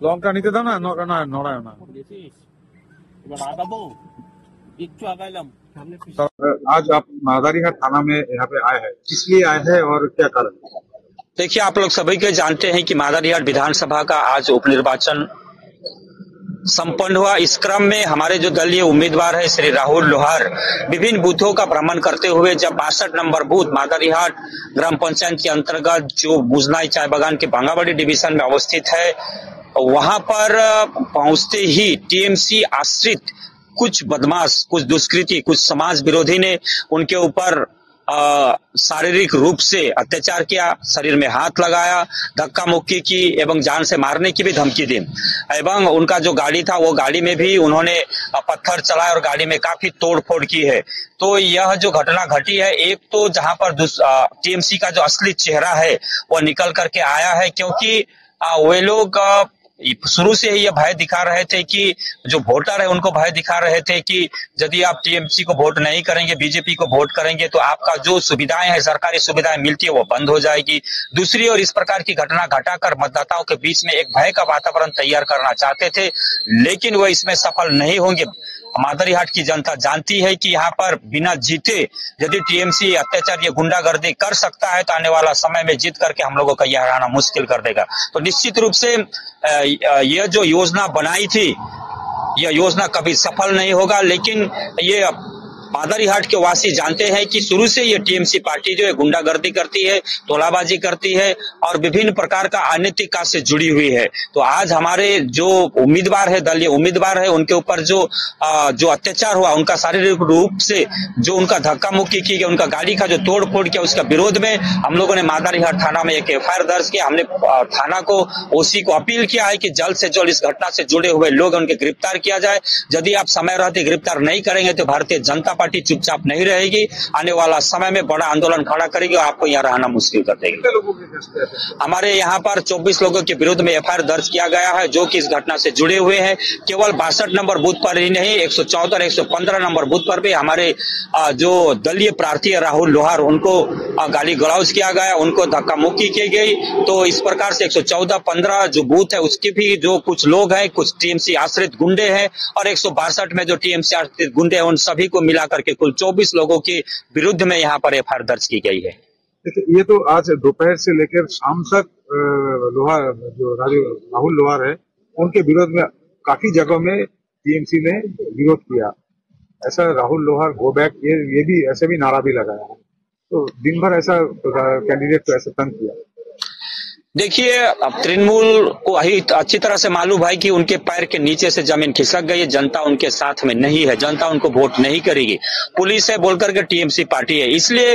লঙ্কা নিতে দাও না, নড়ায় না। आज आप मादारीहाट थाना में यहाँ पे आए हैं, किस लिए आए हैं और क्या कारण? देखिए, आप लोग सभी के जानते हैं कि मादारीहाट विधानसभा का आज उपनिर्वाचन संपन्न हुआ। इस क्रम में हमारे जो दलीय उम्मीदवार है श्री राहुल लोहार विभिन्न बूथों का भ्रमण करते हुए जब 62 नंबर बूथ मादारीहाट ग्राम पंचायत के अंतर्गत जो बुजनाई चाय बागान के बांगाबाड़ी डिवीजन में अवस्थित है, वहां पर पहुंचते ही टीएमसी आश्रित कुछ बदमाश, कुछ दुष्कृति, कुछ समाज विरोधी ने उनके ऊपर शारीरिक रूप से अत्याचार किया, शरीर में हाथ लगाया, धक्का मुक्की की एवं जान से मारने की भी धमकी दी। एवं उनका जो गाड़ी था वो गाड़ी में भी उन्होंने पत्थर चलाए और गाड़ी में काफी तोड़फोड़ की है। तो यह जो घटना घटी है, एक तो जहां पर टीएमसी का जो असली चेहरा है वो निकल करके आया है, क्योंकि वे लोग शुरू से ही ये भय दिखा रहे थे कि जो वोटर है उनको भय दिखा रहे थे कि यदि आप टीएमसी को वोट नहीं करेंगे, बीजेपी को वोट करेंगे तो आपका जो सुविधाएं हैं, सरकारी सुविधाएं मिलती है वो बंद हो जाएगी। दूसरी ओर इस प्रकार की घटना घटाकर मतदाताओं के बीच में एक भय का वातावरण तैयार करना चाहते थे, लेकिन वह इसमें सफल नहीं होंगे। मादारीहाट की जनता जानती है कि यहाँ पर बिना जीते यदि टीएमसी अत्याचार या गुंडागर्दी कर सकता है तो आने वाला समय में जीत करके हम लोगों का यह हराना मुश्किल कर देगा। तो निश्चित रूप से यह जो योजना बनाई थी, यह योजना कभी सफल नहीं होगा। लेकिन ये मादारीहाट के वासी जानते हैं कि शुरू से ये टीएमसी पार्टी जो है गुंडागर्दी करती है, तोलाबाजी करती है और विभिन्न प्रकार का अनैतिक कार्य से जुड़ी हुई है। तो आज हमारे जो उम्मीदवार है, दलीय उम्मीदवार है, उनके ऊपर जो अत्याचार हुआ, उनका शारीरिक रूप से जो उनका धक्का मुक्की की गई, उनका गाड़ी का जो तोड़ फोड़ किया, उसका विरोध में हम लोगों ने मादारीहाट थाना में एक एफआईआर दर्ज किया। हमने थाना को, ओसी को अपील किया है कि जल्द से जल्द इस घटना से जुड़े हुए लोग उनके गिरफ्तार किया जाए। यदि आप समय रहते गिरफ्तार नहीं करेंगे तो भारतीय जनता पार्टी चुपचाप नहीं रहेगी, आने वाला समय में बड़ा आंदोलन खड़ा करेगी और आपको यहाँ रहना मुश्किल कर देगी। हमारे यहाँ पर 24 लोगों के विरुद्ध में एफआईआर दर्ज किया गया है जो कि इस घटना से जुड़े हुए हैं। केवल 62 नंबर बूथ पर ही नहीं, 114 और 115 नंबर बूथ पर भी हमारे जो दलीय प्रार्थी है राहुल लोहार, उनको गाली गलौज किया गया, उनको धक्का मुक्की की गई। तो इस प्रकार से 114-15 जो बूथ है उसके भी जो कुछ लोग हैं, कुछ टीएमसी आश्रित गुंडे हैं और 162 में जो टीएमसी आश्रित गुंडे हैं, उन सभी को मिला करके कुल 24 लोगों के विरुद्ध में यहाँ पर एफआईआर दर्ज की गई है। ये तो आज दोपहर से लेकर शाम तक राहुल लोहार है, उनके विरोध में काफी जगहों में टीएमसी ने विरोध किया। ऐसा राहुल लोहार गो बैक, ये भी ऐसे भी नारा भी लगाया है। तो दिन भर ऐसा कैंडिडेट को ऐसा तंग किया। देखिए, अब तृणमूल को अच्छी तरह से मालूम है कि उनके पैर के नीचे से जमीन खिसक गई है, जनता उनके साथ में नहीं है, जनता उनको वोट नहीं करेगी। पुलिस है बोलकर के टीएमसी पार्टी है, इसलिए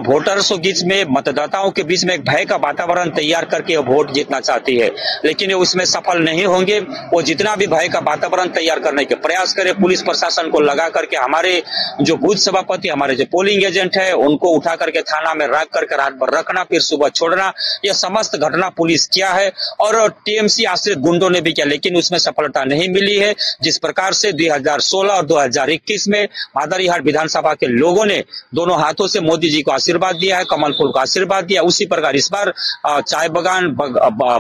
वोटर्स के बीच में, मतदाताओं के बीच में एक भय का वातावरण तैयार करके वोट जीतना चाहती है, लेकिन वो उसमें सफल नहीं होंगे। वो जितना भी भय का वातावरण तैयार करने के प्रयास करे, पुलिस प्रशासन को लगा करके, हमारे जो बूथ सभापति, हमारे जो पोलिंग एजेंट है, उनको उठा करके थाना में रख करके रात भर रखना, फिर सुबह छोड़ना, यह समस्त घटना पुलिस किया है और टीएमसी आश्रित गुंडों ने भी किया, लेकिन उसमें सफलता नहीं मिली है। जिस प्रकार से 2016 और 2021 में मादारीहाट विधानसभा के लोगों ने दोनों हाथों से मोदी जी को आशीर्वाद दिया है, कमल फूल को आशीर्वाद दिया, उसी प्रकार इस बार चाय बागान,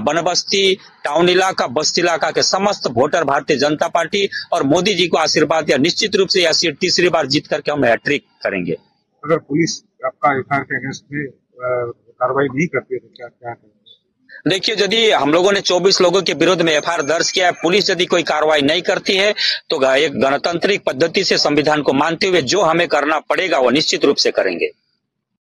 बनबस्ती, टाउन इलाका, बस्ती इलाका के समस्त वोटर भारतीय जनता पार्टी और मोदी जी को आशीर्वाद दिया। निश्चित रूप से यह सीट तीसरी बार जीत करके हम हैट्रिक करेंगे। अगर पुलिस आपका एफआईआर के अगेंस्ट में कार्रवाई नहीं करती है तो क्या करेंगे? देखिए, यदि हम लोगों ने 24 लोगों के विरुद्ध में एफआईआर दर्ज किया है, पुलिस यदि कोई कार्रवाई नहीं करती है तो एक गणतांत्रिक पद्धति से संविधान को मानते हुए जो हमें करना पड़ेगा वो निश्चित रूप से करेंगे।